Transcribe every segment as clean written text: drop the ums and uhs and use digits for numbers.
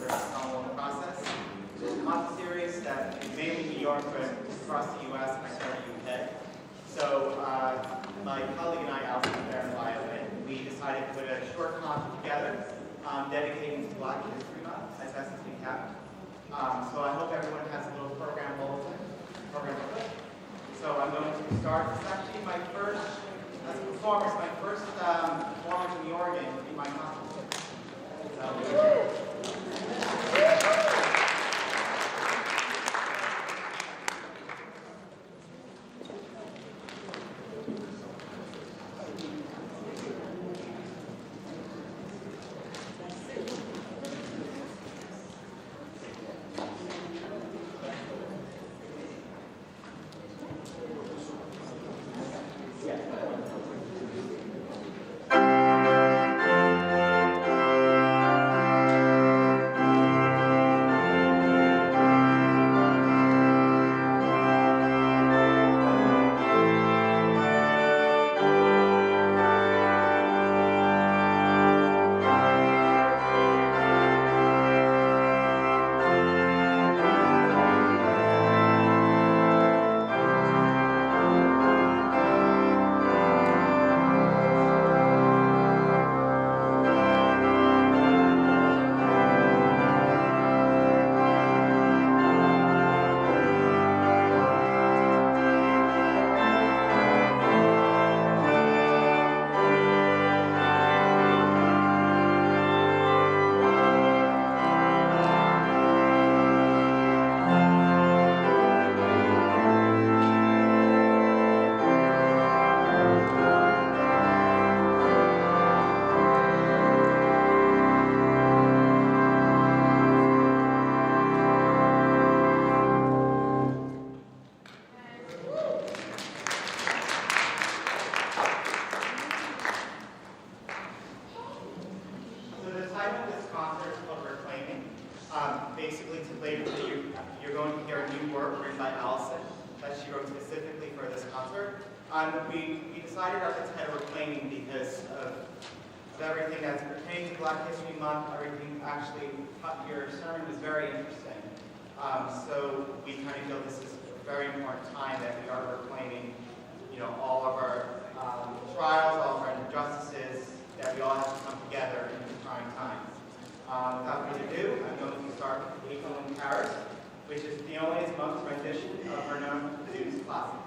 for Ensemble in the process. This is a concert series that is mainly New York, but across the U.S. and I started UK. So my colleague and I, Allyson, Clare, and Marion, we decided to put a short concert together dedicating to Black History Month as best as we can. So I hope everyone has a little program bulletin. So I'm going to start. This is actually my first, as a performer, it's my first performance in the organ in my concert. Basically, later you're going to hear a new work written by Allyson that she wrote specifically for this concert. We decided on the title Reclaiming because of everything that's pertaining to Black History Month. Everything actually, your sermon was very interesting. So we kind of feel this is a very important time that we are reclaiming, all of our trials, all of our injustices, that we all have to come together in these trying times. Without further ado, I'm going to start with April in Paris, which is Fiona's most rendition of her known Zeus classic.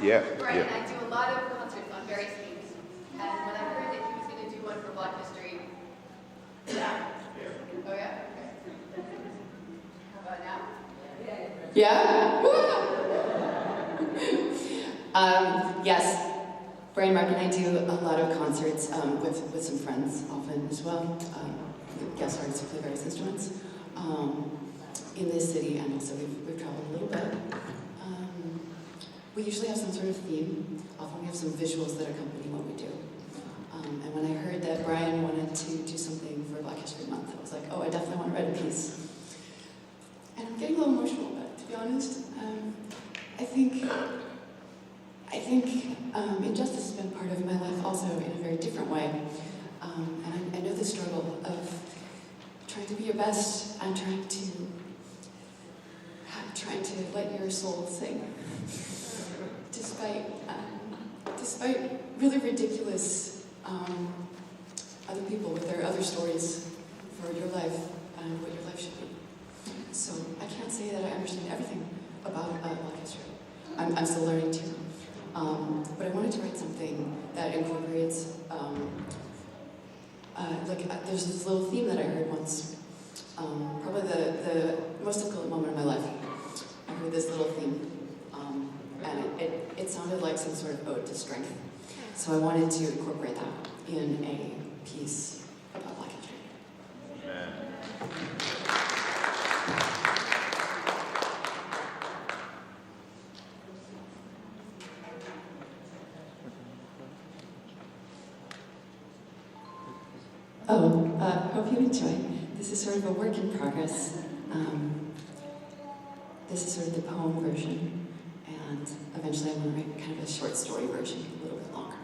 Yeah. Brian Yeah. and I do a lot of concerts on various themes, and when I heard that he was going to do one for Black History, yeah. Oh yeah? Okay. How about now? Yeah? Yes. Brian, Mark, and I do a lot of concerts with some friends often as well. Guest artists who play various instruments in this city, and also we've traveled a little bit. We usually have some sort of theme. Often we have some visuals that accompany what we do. And when I heard that Brian wanted to do something for Black History Month, I was like, oh, I definitely want to write a piece. And I'm getting a little emotional about it, to be honest. I think injustice has been part of my life also in a very different way. And I know the struggle of trying to be your best and trying to let your soul sing. Despite really ridiculous other people with their other stories for your life and what your life should be. So I can't say that I understand everything about Black history. I'm still learning too. But I wanted to write something that incorporates, there's this little theme that I heard once, probably the most difficult moment of my life. I heard this little theme, and it sounded like some sort of ode to strength. So I wanted to incorporate that in a piece about Black history. Hope you enjoy. This is sort of a work in progress. This is sort of the poem version, and eventually I want to write kind of a short story version, a little bit longer.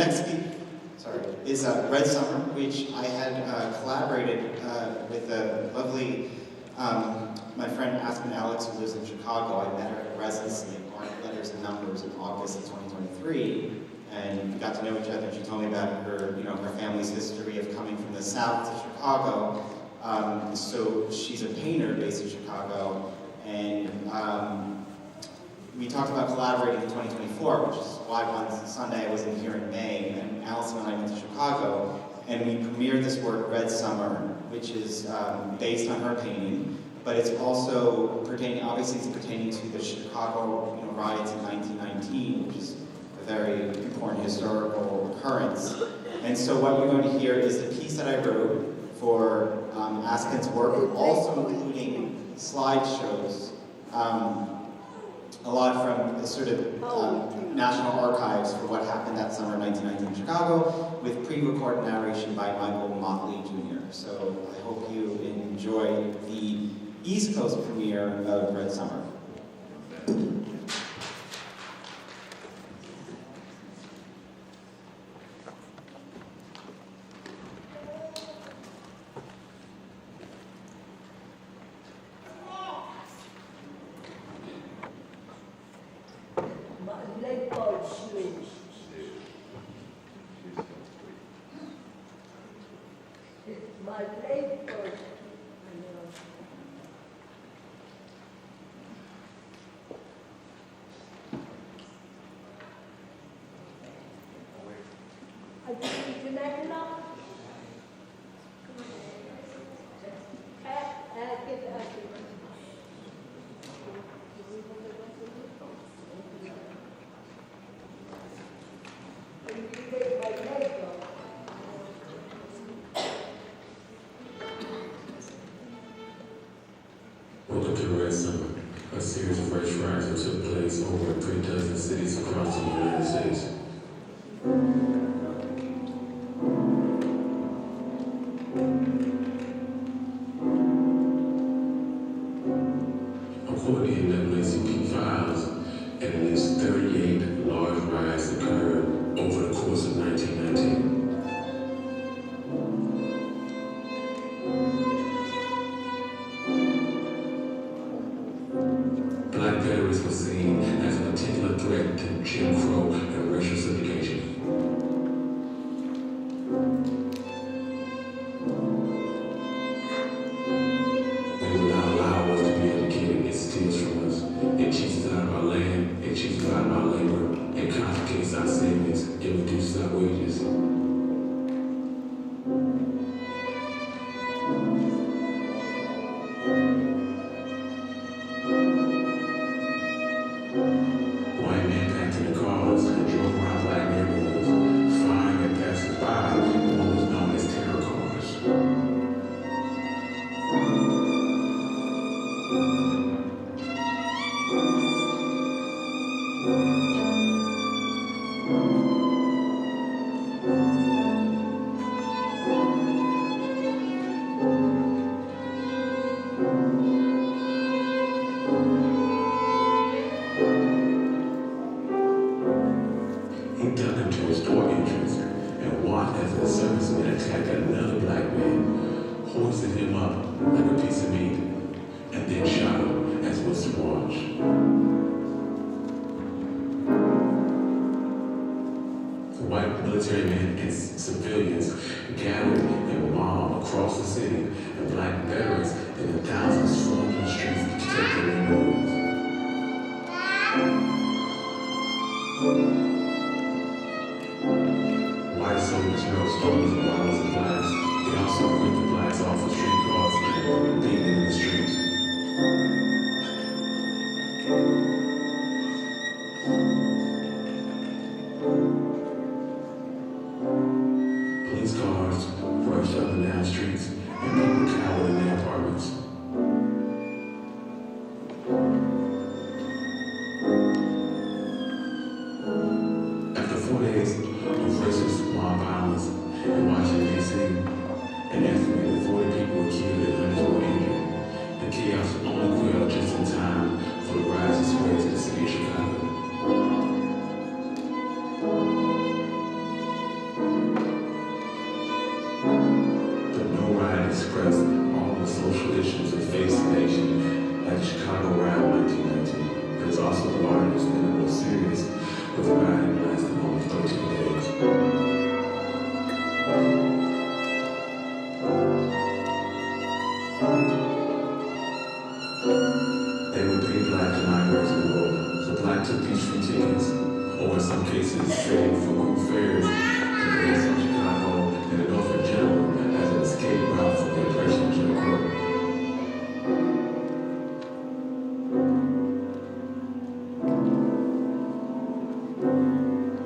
next speaker, is Red Summer, which I had collaborated with a lovely, my friend Aspen Alex, who lives in Chicago. I met her at residency at Art Letters and Numbers in August of 2023, and we got to know each other. She told me about her, her family's history of coming from the South to Chicago. So she's a painter based in Chicago, and we talked about collaborating in 2024, which is why one Sunday I was in here in May, and Allyson and I went to Chicago, and we premiered this work, Red Summer, which is based on her painting, but it's also pertaining to the Chicago riots in 1919, which is a very important historical occurrence. And so what you're going to hear is the piece that I wrote for Aspen's work, also including slideshows, a lot from the sort of National Archives for what happened that summer, 1919 in Chicago, with pre-recorded narration by Michael Motley Jr. So I hope you enjoy the East Coast premiere of Red Summer. Welcome to Red Summer, a series of race riots that took place over 3 dozen cities across the United States. According to NAACP files, at least 38 large riots occurred over the course of 1919. Black veterans were seen as a particular threat to Jim Crow and racial segregation. They will not allow us to be educated. It steals from us. It cheats us out of our land. It cheats us out of our labor. It confiscates our savings. It reduces our wages. White men packed in the cars and drove around black neighborhoods, firing at passers-by in what was known as terror cars. He ducked into his door entrance and watched as the servicemen attacked another black man, hoisted him up like a piece of meat, and then shot him as Winston watched. White military men and civilians gathered in mob across the city, and black veterans in the thousands formed on the streets to take their moves. White soldiers hurled stones and bottles of glass. They also ripped the blacks off of streetcars and beat them in the streets. Police cars rushed up and down streets, and people cowered in their apartments. After 4 days of racist mob violence in Washington, D.C., an estimated 40 people were killed and hundreds were injured. The chaos only quelled just in time for the rise to spread to the city of Chicago. express all the social issues that face the nation, like the Chicago riot in 1919, but it's also the largest and the most serious, with a rioting lasting almost 13 days. They would pay black to migrants in the world, so black took these free tickets, or in some cases, saved for group fares to bring from Chicago and the North in general as an escape route from the oppression of Jim Crow.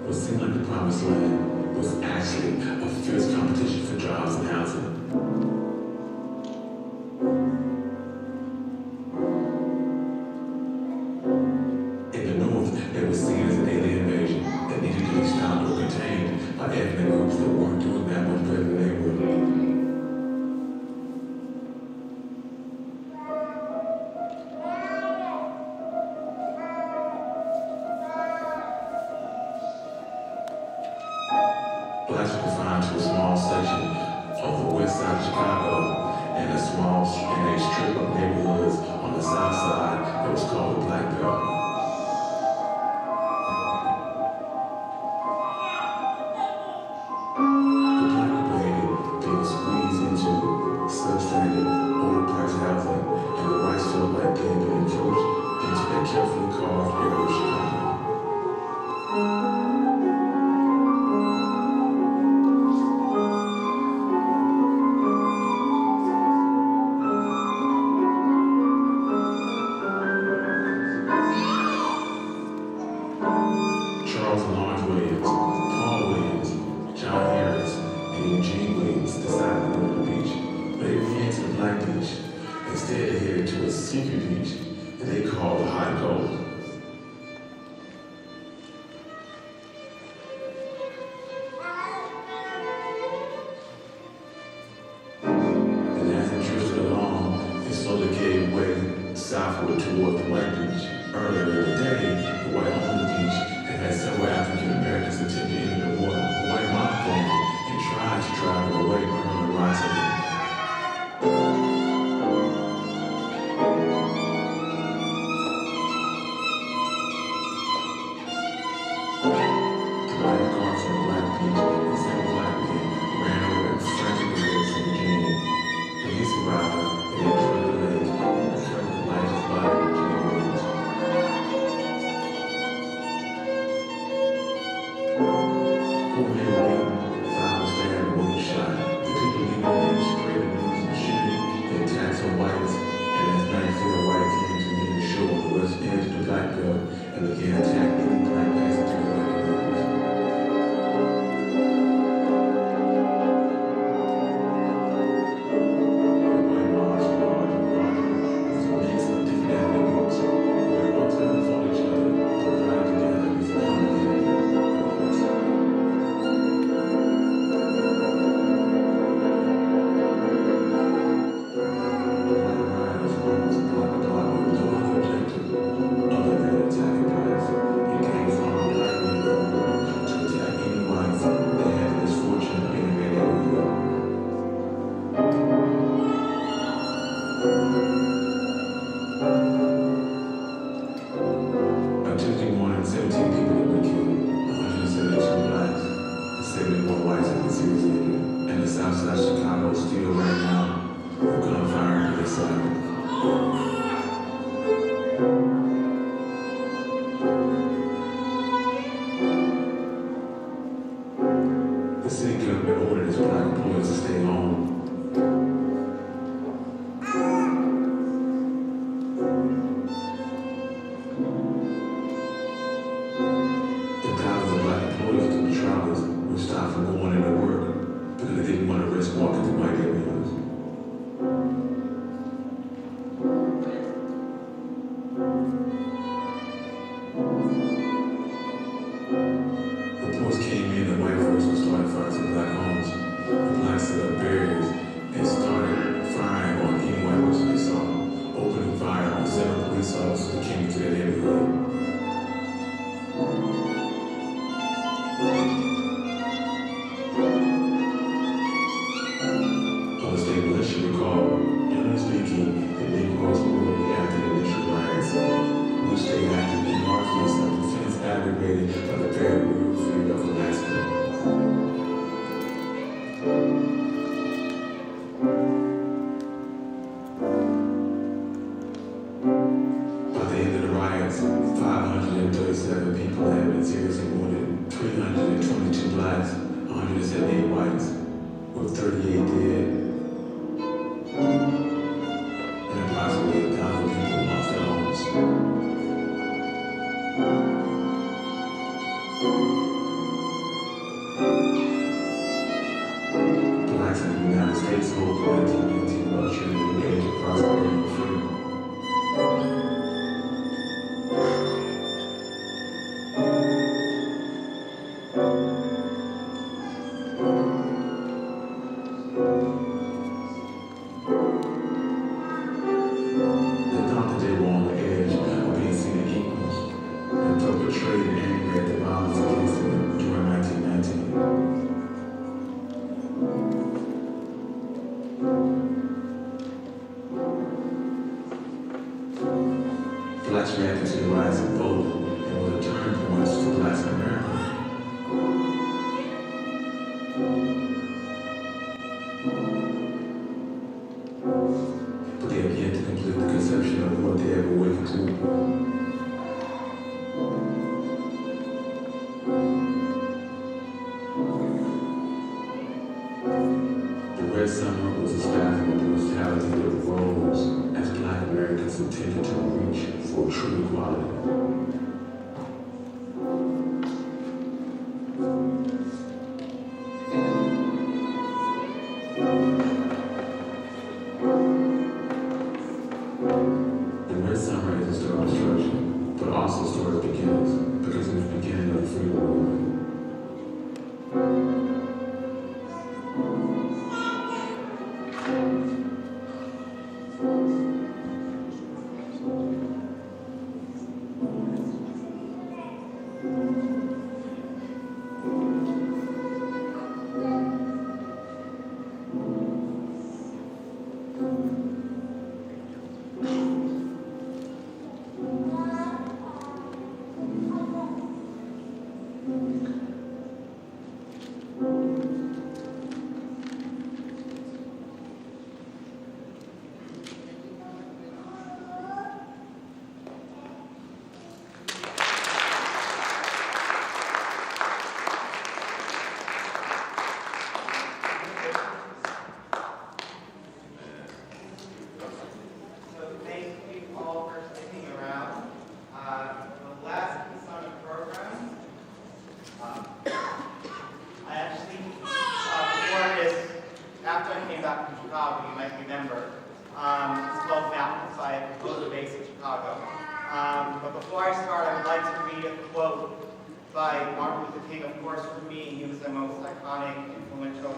What seemed like the promised land was actually a fierce competition for jobs and housing. It was seen as an alien invasion that needed to be stopped or contained by ethnic groups that weren't doing that much better than they were. Blacks were confined to a small section of the west side of Chicago and a strip of neighborhoods on the south side that was called the Black Belt. Substandard, overpriced housing, and the whites felt like they had been encroached into that carefully carved area of Chicago. Charles and Lawrence Williams, Paul Williams, John Harris, and Eugene Williams decided to go to the beach. They didn't head to the Black Beach. Instead, they headed to a secret beach that they called the Hot and Cold. And as they drifted along, they slowly gave way southward toward the White Beach. Earlier in the day, the white on the beach had several African Americans attempt to enter the water. The white mobbed them and tried to drive them away by hurling rocks at them. And began attacking black passengers like the white mobs were large and broad. It was a mix of different ethnic groups who had ultimately fought each other to ride together as a common enemy. Southside Chicago still right now, gunfire to the side. The city government ordered its black employees to stay home. The thousands of black employees to the trolley were stopped from going into work because they didn't want to risk walking through white neighborhoods. separated by the very real fear of Alaska. By the end of the riots, 537 people had been seriously wounded, 322 blacks, 178 whites, with 38 dead, and approximately 1,000 people lost their homes. Blacks in the United States hold the 1919 rupture in the age of prosperity and freedom. They thought that they were on the edge of being seen as equals and perpetrated and aggravated violence against them during 1919. Blacks reacted to the rise of vote and were the turning points for blacks in America. But they have yet to complete the conception of what they have awakened to. The Red Summer was a spasm of brutality that rose as Black Americans attempted to reach for true equality. The Red Summer is a story of destruction, but also a story of beginnings, because it was the beginning of the freedom movement. So thank you all for sticking around. The last summer program, I actually, before this, after I came back from Chicago, you might remember, it's called Mountains by Proposal Base in Chicago. But before I start, I would like to read a quote by Martin Luther King. Of course, for me, he was the most iconic, influential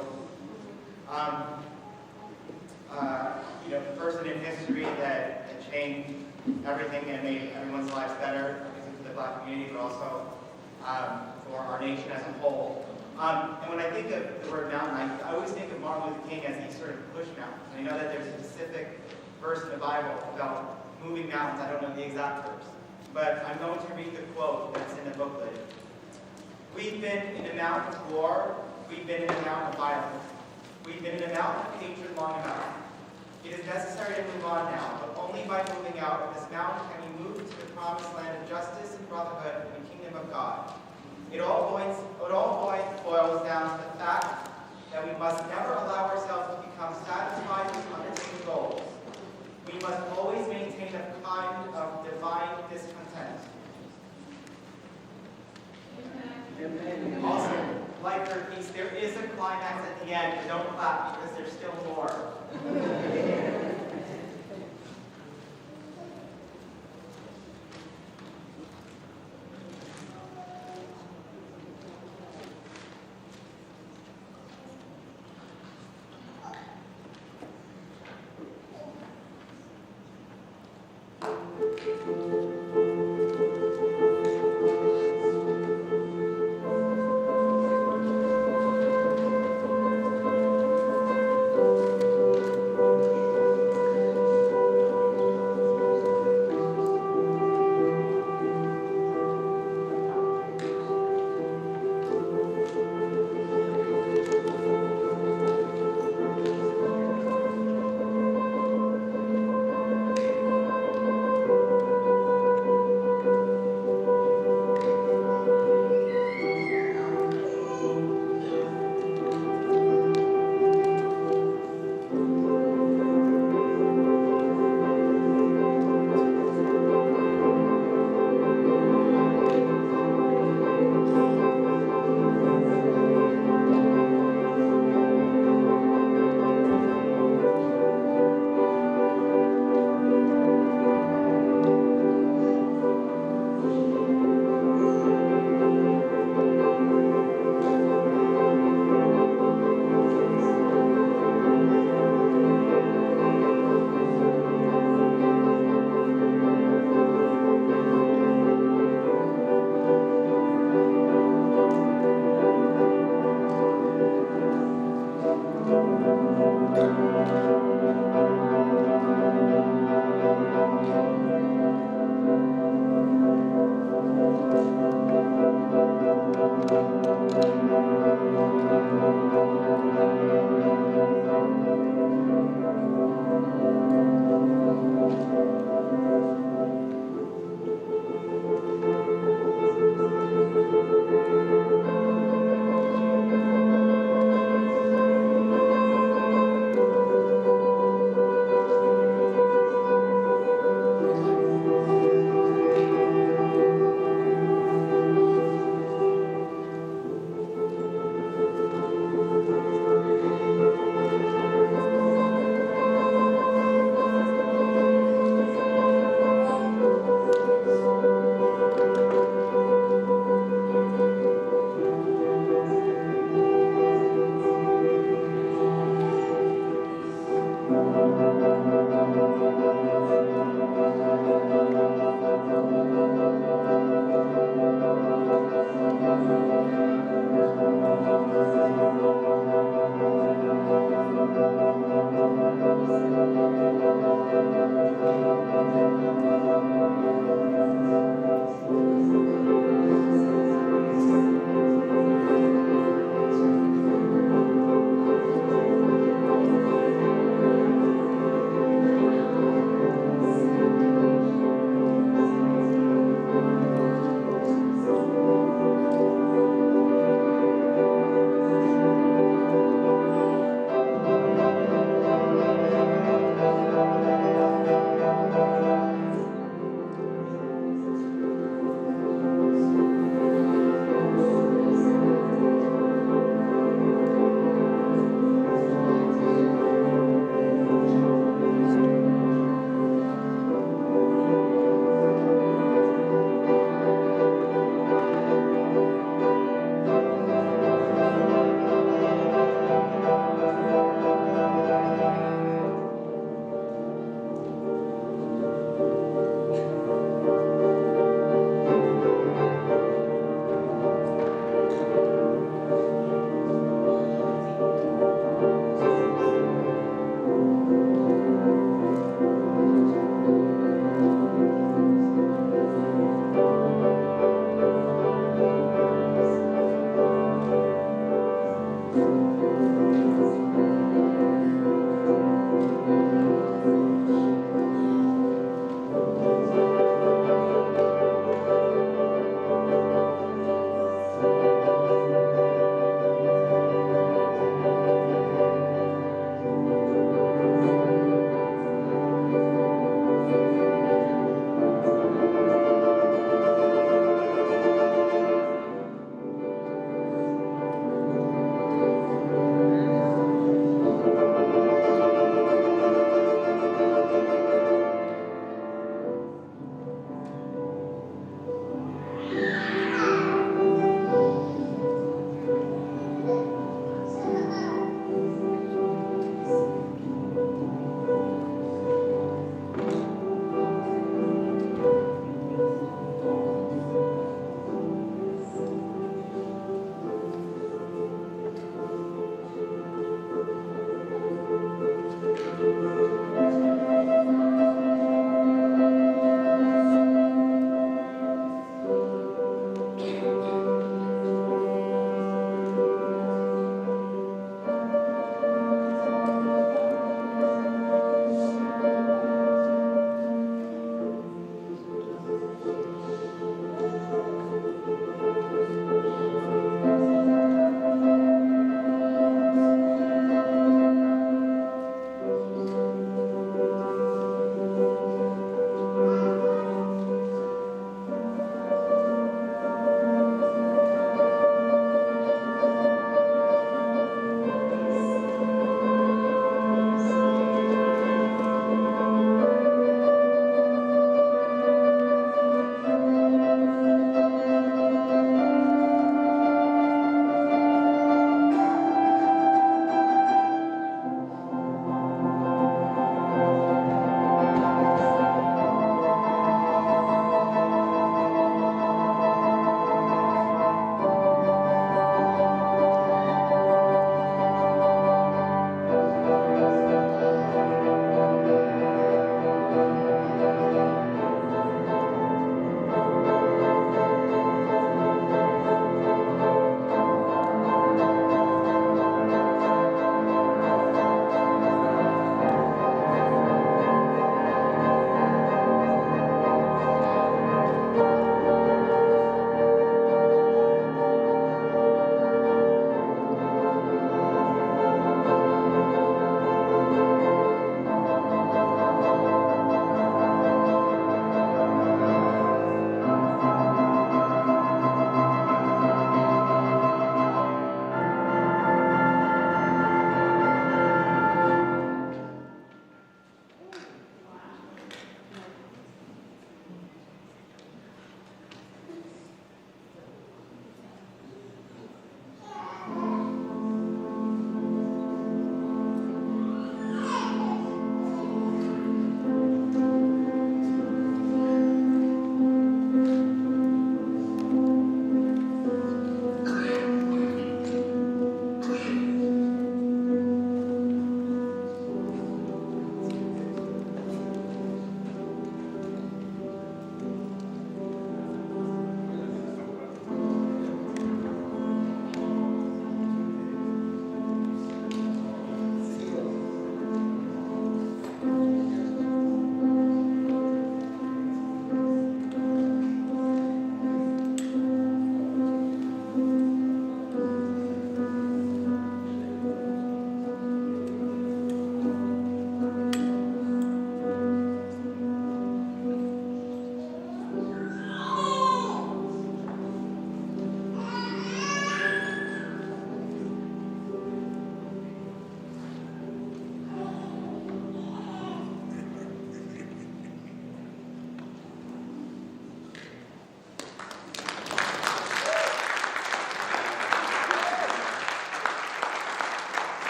person in history that changed everything and made everyone's lives better, because of the Black community, but also for our nation as a whole. And when I think of the word mountain, I always think of Martin Luther King as he sort of pushed mountains. I know that there's a specific verse in the Bible about moving mountains. I don't know the exact verse, but I'm going to read the quote that's in the booklet. We've been in a mountain of war. We've been in a mountain of violence. We've been in a mountain of hatred long enough. It is necessary to move on now, but only by moving out of this mountain can we move to the promised land of justice and brotherhood in the kingdom of God. It all boils down to the fact that we must never allow ourselves to become satisfied with unattained goals. We must always maintain a kind of divine discontent. Amen. Also, like their piece, there is a climax at the end, but don't clap because there's still more.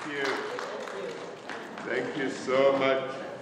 you. Thank you so much.